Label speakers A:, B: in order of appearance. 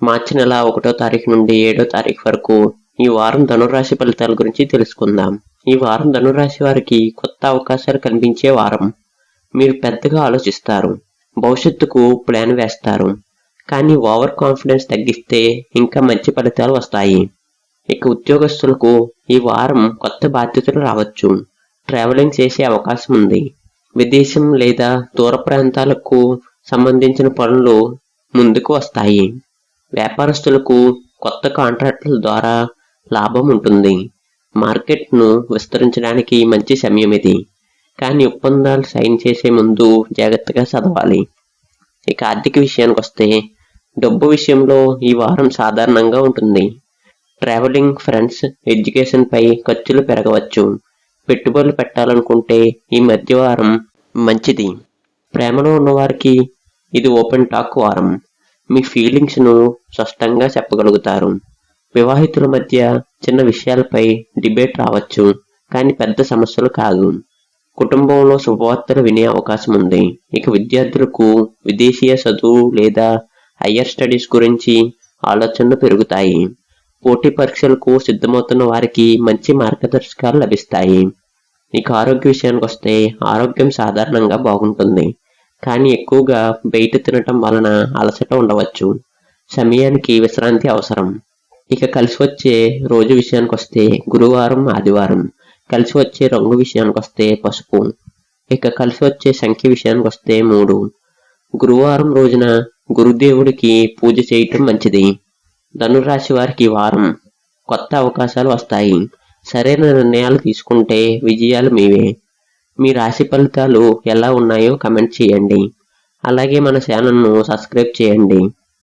A: మార్చి నెల 1వ తారీఖు నుండి 7వ తారీఖు వరకు ఈ వారం ధనురాశి ఫలితాల గురించి తెలుసుకుందాం. ఈ వారం ధనురాశి వారికి కొత్త అవకాశాలు కనిపించే వారం. మీరు పెద్దగా ఆలోచిస్తారు, భవిష్యత్తుకు ప్లాన్ వేస్తారు, కానీ ఓవర్ కాన్ఫిడెన్స్ తగ్గిస్తే ఇంకా మంచి ఫలితాలు వస్తాయి. ఇక ఉద్యోగస్తులకు ఈ వారం కొత్త బాధ్యతలు రావచ్చు, ట్రావెలింగ్ చేసే అవకాశం ఉంది. విదేశం లేదా దూర ప్రాంతాలకు సంబంధించిన పనులు ముందుకు వస్తాయి. వ్యాపారస్తులకు కొత్త కాంట్రాక్టుల ద్వారా లాభం ఉంటుంది. మార్కెట్ను విస్తరించడానికి మంచి సమయం ఇది, కానీ ఒప్పందాలు సైన్ చేసే ముందు జాగ్రత్తగా చదవాలి. ఇక ఆర్థిక విషయానికి వస్తే డబ్బు విషయంలో ఈ వారం సాధారణంగా ఉంటుంది. ట్రావెలింగ్, ఫ్రెండ్స్, ఎడ్యుకేషన్ పై ఖర్చులు పెరగవచ్చు. పెట్టుబడులు పెట్టాలనుకుంటే ఈ మధ్య వారం మంచిది. ప్రేమలో ఉన్నవారికి ఇది ఓపెన్ టాక్ వారం. మీ ఫీలింగ్స్ను స్పష్టంగా చెప్పగలుగుతారు. వివాహితుల మధ్య చిన్న విషయాలపై డిబేట్ రావచ్చు, కానీ పెద్ద సమస్యలు కాదు. కుటుంబంలో శుభవార్తలు వినే అవకాశం ఉంది. ఇక విద్యార్థులకు విదేశీయ చదువు లేదా హయ్యర్ స్టడీస్ గురించి ఆలోచనలు పెరుగుతాయి. పోటీ పరీక్షలకు సిద్ధమవుతున్న వారికి మంచి మార్గదర్శకాలు లభిస్తాయి. ఇక ఆరోగ్య విషయానికి వస్తే ఆరోగ్యం సాధారణంగా బాగుంటుంది, కానీ ఎక్కువగా బయట తినటం వలన అలసట ఉండవచ్చు. సమయానికి విశ్రాంతి అవసరం. ఇక కలిసి వచ్చే రోజు విషయానికి వస్తే గురువారం, ఆదివారం. కలిసి వచ్చే రంగు విషయానికి వస్తే పసుపు. ఇక కలిసి వచ్చే సంఖ్య విషయానికి వస్తే 3. గురువారం రోజున గురుదేవుడికి పూజ చేయటం మంచిది. ధనురాశి వారికి ఈ వారం కొత్త అవకాశాలు వస్తాయి. సరైన నిర్ణయాలు తీసుకుంటే విజయాలు మీవే. మీ రాశి ఫలితాలు ఎలా ఉన్నాయో కమెంట్ చేయండి. అలాగే మన ఛానల్ను సబ్స్క్రైబ్ చేయండి.